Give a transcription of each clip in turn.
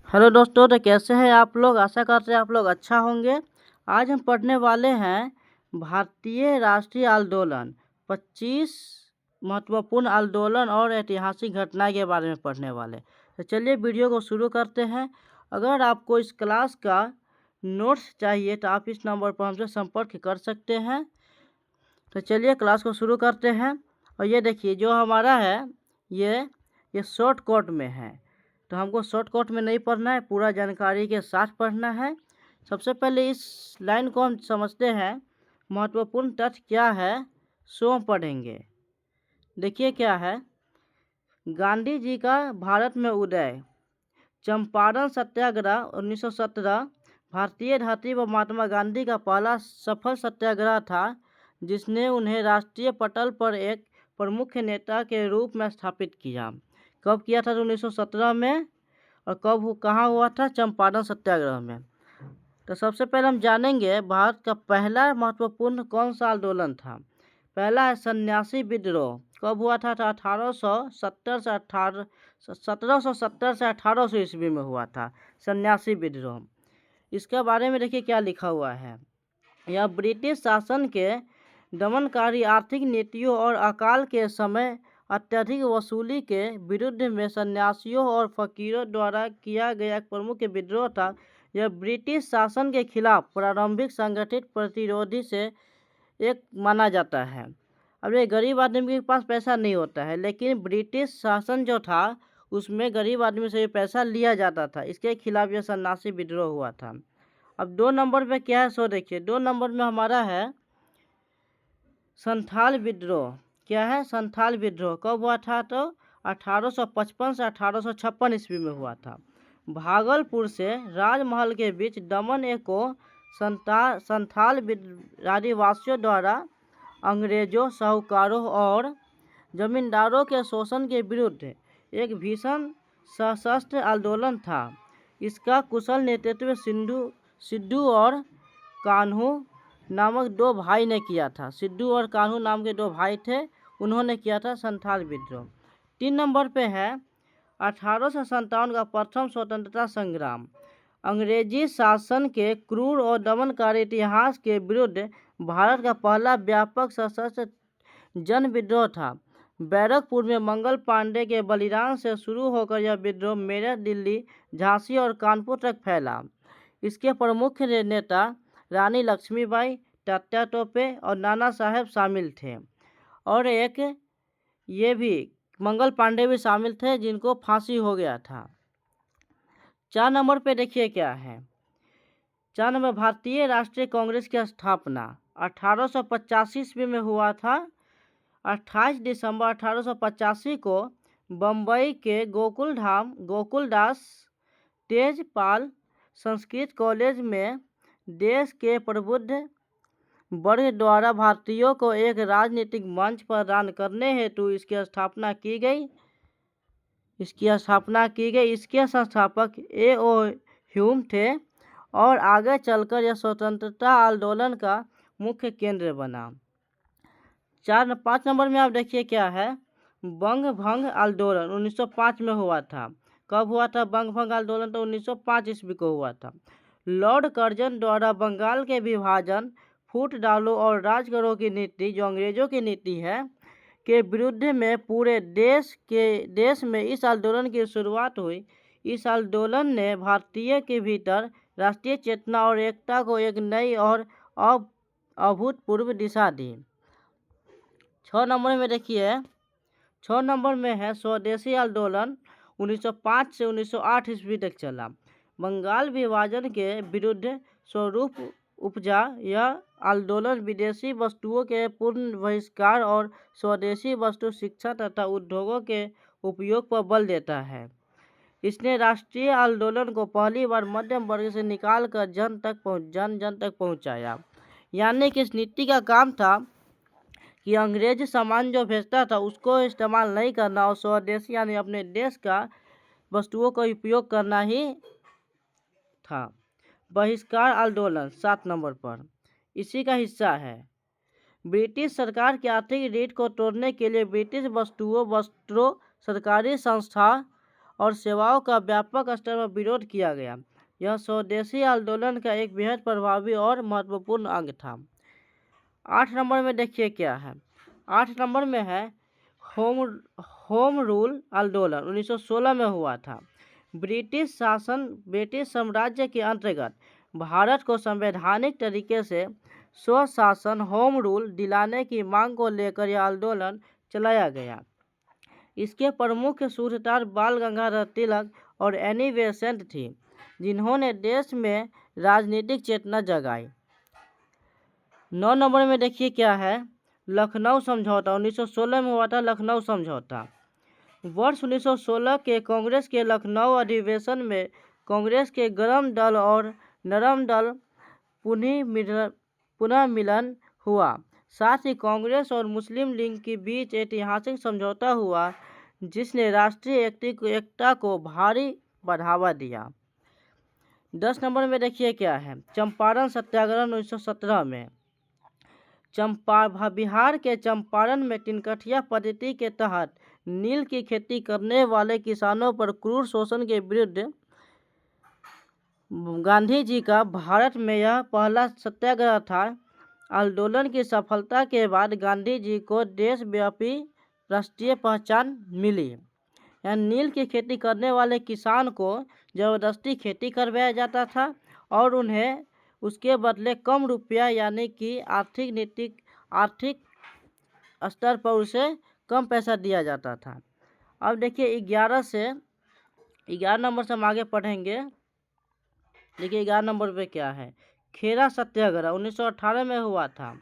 Hello दोस्तों, तो कैसे हैं आप लोग। आशा करते हैं आप लोग अच्छा होंगे। आज हम पढ़ने वाले हैं भारतीय राष्ट्रीय आंदोलन 25 महत्वपूर्ण आंदोलन और ऐतिहासिक घटना के बारे में पढ़ने वाले। तो चलिए वीडियो को शुरू करते हैं। अगर आपको इस क्लास का नोट्स चाहिए तो आप इस नंबर पर हमसे संपर्क कर सकते हैं। तो चलिए क्लास को शुरू करते हैं। और ये देखिए जो हमारा है ये शॉर्ट कट में है, तो हमको शॉर्ट कट में नहीं पढ़ना है, पूरा जानकारी के साथ पढ़ना है। सबसे पहले इस लाइन को हम समझते हैं, महत्वपूर्ण तथ्य क्या है सो हम पढ़ेंगे। देखिए क्या है, गांधी जी का भारत में उदय, चंपारण सत्याग्रह 1917 भारतीय धरती पर महात्मा गांधी का पहला सफल सत्याग्रह था, जिसने उन्हें राष्ट्रीय पटल पर एक प्रमुख नेता के रूप में स्थापित किया। कब किया था? 1917 में। और कब कहाँ हुआ था? चंपारण सत्याग्रह में। तो सबसे पहले हम जानेंगे भारत का पहला महत्वपूर्ण कौन सा आंदोलन था। पहला है सन्यासी विद्रोह। कब हुआ था? 1770 से 1800 ईस्वी में हुआ था सन्यासी विद्रोह। इसके बारे में देखिए क्या लिखा हुआ है। यह ब्रिटिश शासन के दमनकारी आर्थिक नीतियों और अकाल के समय अत्यधिक वसूली के विरुद्ध में सन्यासियों और फकीरों द्वारा किया गया एक प्रमुख विद्रोह था। यह ब्रिटिश शासन के खिलाफ प्रारंभिक संगठित प्रतिरोधी से एक माना जाता है। अब ये गरीब आदमी के पास पैसा नहीं होता है, लेकिन ब्रिटिश शासन जो था उसमें गरीब आदमी से ये पैसा लिया जाता था। इसके खिलाफ यह सन्यासी विद्रोह हुआ था। अब 2 नंबर पे क्या है सो देखिए। 2 नंबर में हमारा है संथाल विद्रोह। क्या है? संथाल विद्रोह। कब हुआ था? तो 1855 से 1856 ईस्वी में हुआ था। भागलपुर से राजमहल के बीच दमन एको संथाल आदिवासियों द्वारा अंग्रेजों, साहूकारों और जमींदारों के शोषण के विरुद्ध एक भीषण सशस्त्र आंदोलन था। इसका कुशल नेतृत्व सिद्धू और कान्हू नामक 2 भाई ने किया था। सिद्धू और कान्हू नाम के 2 भाई थे, उन्होंने किया था संथाल विद्रोह। 3 नंबर पे है 1857 का प्रथम स्वतंत्रता संग्राम। अंग्रेजी शासन के क्रूर और दमनकारी इतिहास के विरुद्ध भारत का पहला व्यापक सशस्त्र जन विद्रोह था। बैरकपुर में मंगल पांडे के बलिदान से शुरू होकर यह विद्रोह मेरठ, दिल्ली, झांसी और कानपुर तक फैला। इसके प्रमुख नेता रानी लक्ष्मीबाई, तात्या टोपे और नाना साहेब शामिल थे, और एक ये भी मंगल पांडे भी शामिल थे जिनको फांसी हो गया था। 4 नंबर पे देखिए क्या है। 4 नंबर भारतीय राष्ट्रीय कांग्रेस की स्थापना 1885 ईस्वी में हुआ था। 28 दिसंबर 1885 को बम्बई के गोकुलदास तेजपाल संस्कृत कॉलेज में देश के प्रबुद्ध वर्ग द्वारा भारतीयों को एक राजनीतिक मंच प्रदान करने हेतु इसकी स्थापना की गई। इसके संस्थापक A.O. ह्यूम थे और आगे चलकर यह स्वतंत्रता आंदोलन का मुख्य केंद्र बना। 5 नंबर में आप देखिए क्या है। बंग भंग आंदोलन 1905 में हुआ था। कब हुआ था बंग भंग आंदोलन? तो 1905 ईस्वी को हुआ था। लॉर्ड कर्जन द्वारा बंगाल के विभाजन, फूट डालो और राज करो की नीति, जो अंग्रेजों की नीति है, के विरुद्ध में पूरे देश में इस आंदोलन की शुरुआत हुई। इस आंदोलन ने भारतीय के भीतर राष्ट्रीय चेतना और एकता को एक नई और अभूतपूर्व दिशा दी। 6 नंबर में देखिए। 6 नंबर में है स्वदेशी आंदोलन 1905 से 1908 ईस्वी तक चला। बंगाल विभाजन के विरुद्ध स्वरूप उपजा यह आंदोलन विदेशी वस्तुओं के पूर्ण बहिष्कार और स्वदेशी वस्तु, शिक्षा तथा उद्योगों के उपयोग पर बल देता है। इसने राष्ट्रीय आंदोलन को पहली बार मध्यम वर्ग से निकालकर जन तक पहुंचाया। यानी कि इस नीति का काम था कि अंग्रेज सामान जो भेजता था उसको इस्तेमाल नहीं करना और स्वदेशी यानी अपने देश का वस्तुओं का उपयोग करना ही था। बहिष्कार आंदोलन 7 नंबर पर इसी का हिस्सा है। ब्रिटिश सरकार की आर्थिक रीढ़ को तोड़ने के लिए ब्रिटिश वस्तुओं, सरकारी संस्था और सेवाओं का व्यापक स्तर पर विरोध किया गया। यह स्वदेशी आंदोलन का एक बेहद प्रभावी और महत्वपूर्ण अंग था। 8 नंबर में देखिए क्या है। 8 नंबर में है होम रूल आंदोलन 1916 में हुआ था। ब्रिटिश साम्राज्य के अंतर्गत भारत को संवैधानिक तरीके से स्वशासन होम रूल दिलाने की मांग को लेकर यह आंदोलन चलाया गया। इसके प्रमुख सूत्रधार बाल गंगाधर तिलक और एनी बेसेंट थी, जिन्होंने देश में राजनीतिक चेतना जगाई। 9 नंबर में देखिए क्या है। लखनऊ समझौता 1916 में हुआ था। लखनऊ समझौता वर्ष 1916 के कांग्रेस के लखनऊ अधिवेशन में कांग्रेस के गर्म दल और नरम दल पुनः मिलन हुआ। साथ ही कांग्रेस और मुस्लिम लीग के बीच ऐतिहासिक समझौता हुआ, जिसने राष्ट्रीय एकता को भारी बढ़ावा दिया। 10 नंबर में देखिए क्या है। चंपारण सत्याग्रह 1917 में बिहार के चंपारण में तिनकठिया पद्धति के तहत नील की खेती करने वाले किसानों पर क्रूर शोषण के विरुद्ध गांधी जी का भारत में यह पहला सत्याग्रह था। आंदोलन की सफलता के बाद गांधी जी को देशव्यापी राष्ट्रीय पहचान मिली। यहाँ नील की खेती करने वाले किसान को जबरदस्ती खेती करवाया जाता था और उन्हें उसके बदले कम रुपया यानी कि आर्थिक स्तर पर उसे कम पैसा दिया जाता था। अब देखिए 11 नंबर से हम आगे पढ़ेंगे। देखिए 11 नंबर पे क्या है। खेरा सत्याग्रह 1918 में हुआ था।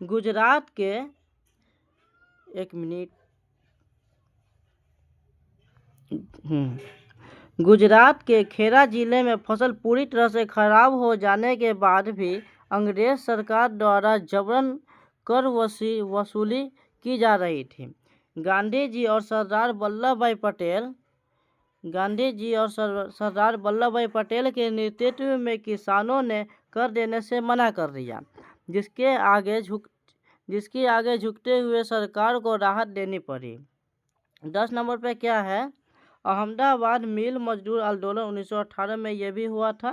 गुजरात के गुजरात के खेरा जिले में फसल पूरी तरह से खराब हो जाने के बाद भी अंग्रेज सरकार द्वारा जबरन कर वसूली की जा रही थी। गांधी जी और सरदार वल्लभ भाई पटेल के नेतृत्व में किसानों ने कर देने से मना कर दिया, जिसके आगे झुकते हुए सरकार को राहत देनी पड़ी। 10 नंबर पे क्या है। अहमदाबाद मिल मजदूर आंदोलन 1918 में यह भी हुआ था।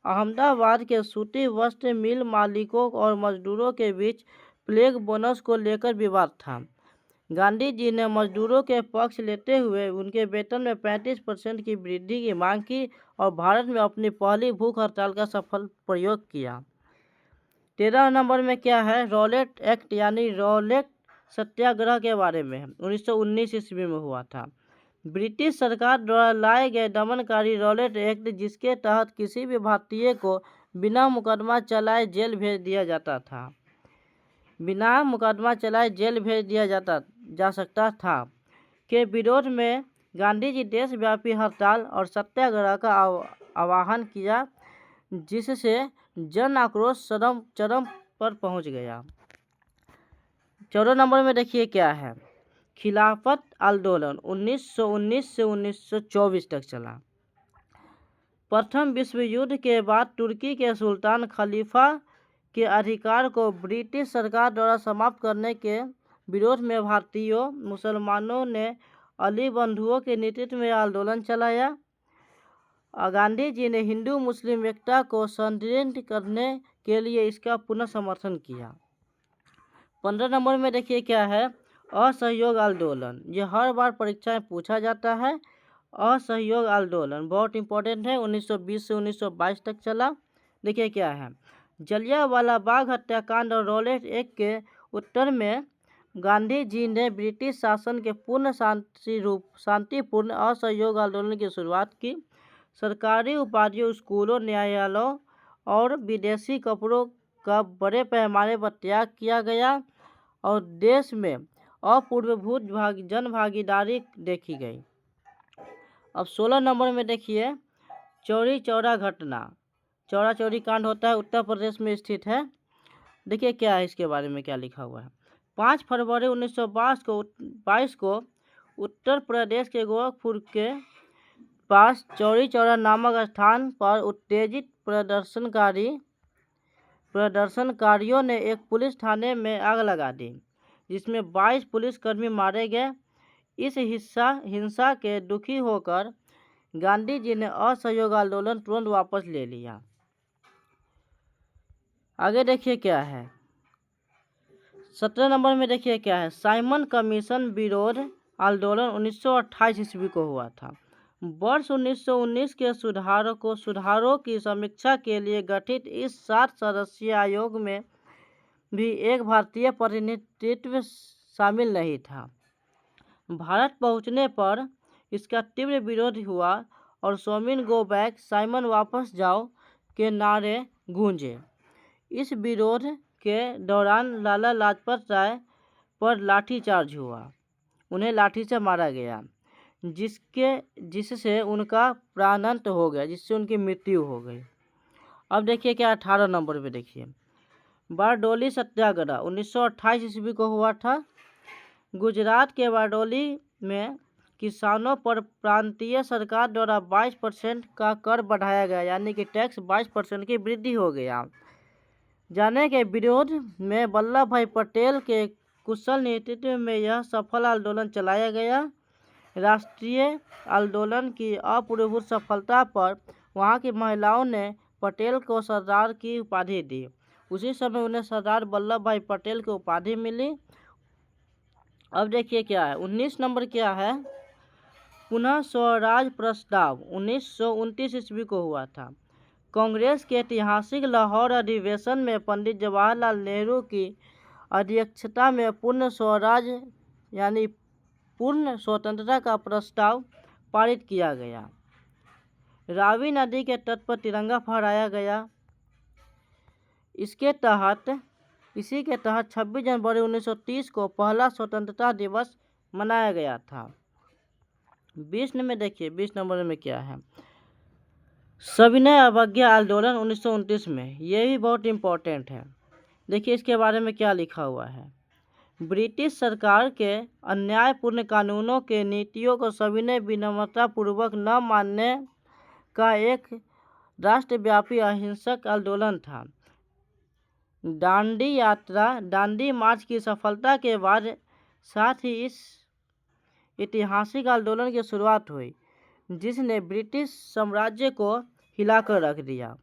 अहमदाबाद के सूती वस्त्र मिल मालिकों और मजदूरों के बीच प्लेग बोनस को लेकर विवाद था। गांधी जी ने मजदूरों के पक्ष लेते हुए उनके वेतन में 35% की वृद्धि की मांग की और भारत में अपनी पहली भूख हड़ताल का सफल प्रयोग किया। 13 नंबर में क्या है। रॉलेट एक्ट यानी रॉलेट सत्याग्रह के बारे में 1919 ईस्वी में हुआ था। ब्रिटिश सरकार द्वारा लाए गए दमनकारी रॉलेट एक्ट, जिसके तहत किसी भी भारतीय को बिना मुकदमा चलाए जेल भेज दिया जा सकता था, के विरोध में गांधी जी देशव्यापी हड़ताल और सत्याग्रह का आह्वान किया, जिससे जन आक्रोश चरम पर पहुंच गया। 14 नंबर में देखिए क्या है। खिलाफत आंदोलन 1919 से 1924 तक चला। प्रथम विश्व युद्ध के बाद तुर्की के सुल्तान खलीफा के अधिकार को ब्रिटिश सरकार द्वारा समाप्त करने के विरोध में भारतीयों मुसलमानों ने अली बंधुओं के नेतृत्व में आंदोलन चलाया। गांधी जी ने हिंदू मुस्लिम एकता को सुदृढ़ करने के लिए इसका पुनः समर्थन किया। 15 नंबर में देखिए क्या है। असहयोग आंदोलन, यह हर बार परीक्षा में पूछा जाता है। असहयोग आंदोलन बहुत इंपॉर्टेंट है। 1920 से 1922 तक चला। देखिए क्या है। जलियांवाला बाग हत्याकांड और रॉलेट एक्ट के उत्तर में गांधी जी ने ब्रिटिश शासन के पूर्ण शांतिपूर्ण असहयोग आंदोलन की शुरुआत की। सरकारी उपाधियों, स्कूलों, न्यायालयों और विदेशी कपड़ों का बड़े पैमाने पर त्याग किया गया और देश में अपूर्वभूत जन भागीदारी देखी गई। अब 16 नंबर में देखिए चौरी चौरा घटना। चौरा चौरी कांड होता है, उत्तर प्रदेश में स्थित है। देखिए क्या है, इसके बारे में क्या लिखा हुआ है। 5 फरवरी 1922 को उत्तर प्रदेश के गोरखपुर के पास चौरी चौरा नामक स्थान पर उत्तेजित प्रदर्शनकारियों ने एक पुलिस थाने में आग लगा दी, जिसमें 22 पुलिसकर्मी मारे गए। इस हिंसा के दुखी होकर गांधी जी ने असहयोग आंदोलन तुरंत वापस ले लिया। आगे देखिए क्या है 17 नंबर में, देखिए क्या है साइमन कमीशन विरोध आंदोलन 1928 ईस्वी को हुआ था। वर्ष 1919 के सुधारों की समीक्षा के लिए गठित इस 7 सदस्यीय आयोग में भी एक भारतीय प्रतिनिधित्व शामिल नहीं था। भारत पहुंचने पर इसका तीव्र विरोध हुआ और सोमिन गो बैक, साइमन वापस जाओ के नारे गूंजे। इस विरोध के दौरान लाला लाजपत राय पर लाठीचार्ज हुआ, उन्हें लाठी से मारा गया, जिससे उनका प्राणांत हो गया, जिससे उनकी मृत्यु हो गई। अब देखिए क्या 18 नंबर पे देखिए बारडोली सत्याग्रह 1928 ईस्वी को हुआ था। गुजरात के बारडोली में किसानों पर प्रांतीय सरकार द्वारा 22% का कर बढ़ाया गया, यानी कि टैक्स 22% की वृद्धि हो गया। जाने के विरोध में वल्लभ भाई पटेल के कुशल नेतृत्व में यह सफल आंदोलन चलाया गया। राष्ट्रीय आंदोलन की अपूर्व सफलता पर वहां की महिलाओं ने पटेल को सरदार की उपाधि दी। उसी समय उन्हें सरदार वल्लभ भाई पटेल की उपाधि मिली। अब देखिए क्या है 19 नंबर क्या है पुनः स्वराज प्रस्ताव 1929 ईस्वी को हुआ था। कांग्रेस के ऐतिहासिक लाहौर अधिवेशन में पंडित जवाहरलाल नेहरू की अध्यक्षता में पूर्ण स्वराज यानी पूर्ण स्वतंत्रता का प्रस्ताव पारित किया गया। रावी नदी के तट पर तिरंगा फहराया गया। इसी के तहत 26 जनवरी 1930 को पहला स्वतंत्रता दिवस मनाया गया था। 20 नंबर में क्या है सविनय अवज्ञा आंदोलन 1929 में, ये भी बहुत इम्पोर्टेंट है। देखिए इसके बारे में क्या लिखा हुआ है। ब्रिटिश सरकार के अन्यायपूर्ण कानूनों के नीतियों को सविनय विनम्रतापूर्वक न मानने का एक राष्ट्रव्यापी अहिंसक आंदोलन था। दांडी मार्च की सफलता के बाद साथ ही इस ऐतिहासिक आंदोलन की शुरुआत हुई, जिसने ब्रिटिश साम्राज्य को हिलाकर रख दिया।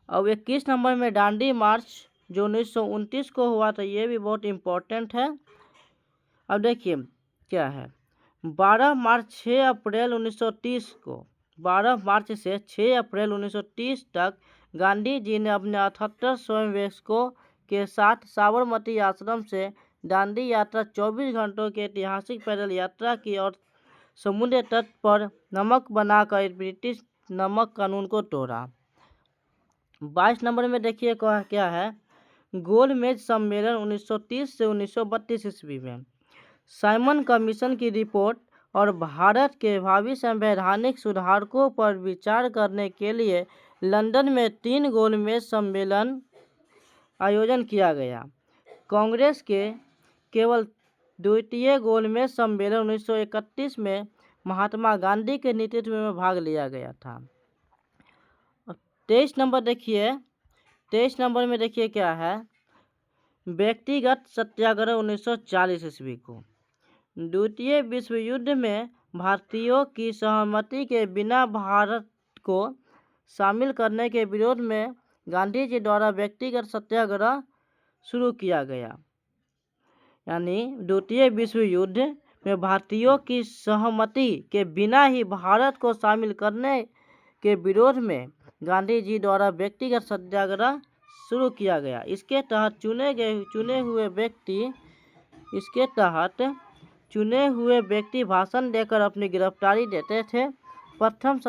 अब 21 नंबर में दांडी मार्च जो 1929 को हुआ था, ये भी बहुत इम्पोर्टेंट है। अब देखिए क्या है 12 मार्च से 6 अप्रैल 1930 तक गांधी जी ने अपने 78 स्वयंसेवकों के साथ साबरमती आश्रम से दांडी यात्रा 24 घंटों की ऐतिहासिक पैदल यात्रा की और समुद्र तट पर नमक बनाकर ब्रिटिश नमक कानून को तोड़ा। 22 नंबर में देखिए क्या है गोलमेज सम्मेलन 1930 से 1932 ईस्वी में साइमन कमीशन की रिपोर्ट और भारत के भावी संवैधानिक सुधारों पर विचार करने के लिए लंदन में 3 गोलमेज सम्मेलन आयोजन किया गया। कांग्रेस के केवल द्वितीय गोलमेज सम्मेलन 1931 में महात्मा गांधी के नेतृत्व में भाग लिया गया था। 23 नंबर में देखिए क्या है व्यक्तिगत सत्याग्रह 1940 ईस्वी को। द्वितीय विश्व युद्ध में भारतीयों की सहमति के बिना भारत को शामिल करने के विरोध में गांधी जी द्वारा व्यक्तिगत सत्याग्रह शुरू किया गया। यानी द्वितीय विश्व युद्ध में भारतीयों की सहमति के बिना ही भारत को शामिल करने के विरोध में गांधी जी द्वारा व्यक्तिगत सत्याग्रह शुरू किया गया। इसके तहत चुने हुए व्यक्ति भाषण देकर अपनी गिरफ्तारी देते थे। प्रथम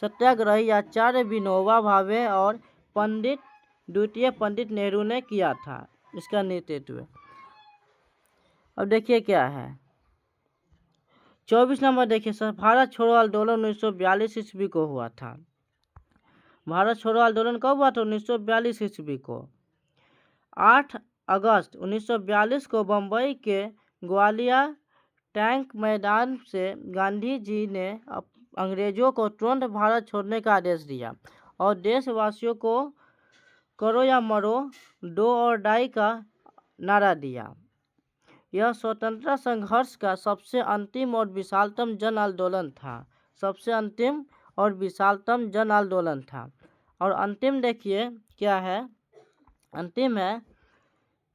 सत्याग्रही आचार्य विनोबा भावे और द्वितीय पंडित नेहरू ने किया था इसका नेतृत्व। अब देखिए क्या है 24 नंबर देखिए भारत छोड़ो आंदोलन 1942 ईस्वी को हुआ था। भारत छोड़ो आंदोलन कब हुआ था 1942 ईस्वी को। 8 अगस्त 1942 को बम्बई के ग्वालियर टैंक मैदान से गांधी जी ने अंग्रेजों को तुरंत भारत छोड़ने का आदेश दिया और देशवासियों को करो या मरो, डू और डाई का नारा दिया। यह स्वतंत्रता संघर्ष का सबसे अंतिम और विशालतम जन आंदोलन था सबसे अंतिम और विशालतम जन आंदोलन था। और अंतिम देखिए क्या है, अंतिम है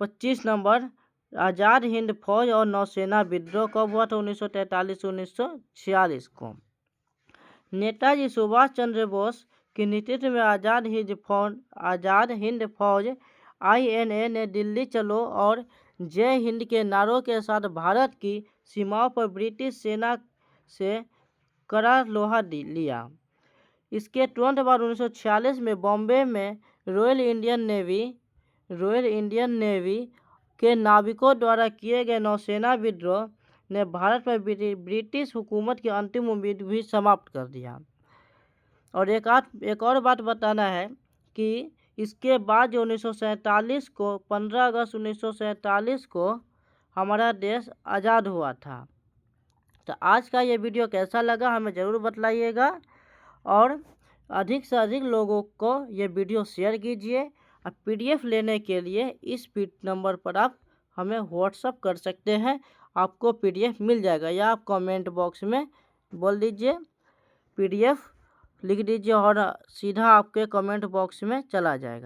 25 नंबर, आज़ाद हिंद फौज और नौसेना विद्रोह कब हुआ था? 1943 से 1946 को। नेताजी सुभाष चंद्र बोस के नेतृत्व में आज़ाद हिंद फौज INA ने दिल्ली चलो और जय हिंद के नारों के साथ भारत की सीमाओं पर ब्रिटिश सेना से कड़ा लोहा लिया। इसके तुरंत बाद 1946 में बॉम्बे में रॉयल इंडियन नेवी के नाविकों द्वारा किए गए नौसेना विद्रोह ने भारत पर ब्रिटिश हुकूमत की अंतिम उम्मीद भी समाप्त कर दिया। और एक और बात बताना है कि इसके बाद जो 1947 को 15 अगस्त 1947 को हमारा देश आज़ाद हुआ था। तो आज का ये वीडियो कैसा लगा हमें ज़रूर बताइएगा, और अधिक से अधिक लोगों को ये वीडियो शेयर कीजिए। और PDF लेने के लिए इस नंबर पर आप हमें व्हाट्सअप कर सकते हैं, आपको PDF मिल जाएगा, या आप कमेंट बॉक्स में बोल दीजिए PDF लिख दीजिए और सीधा आपके कमेंट बॉक्स में चला जाएगा।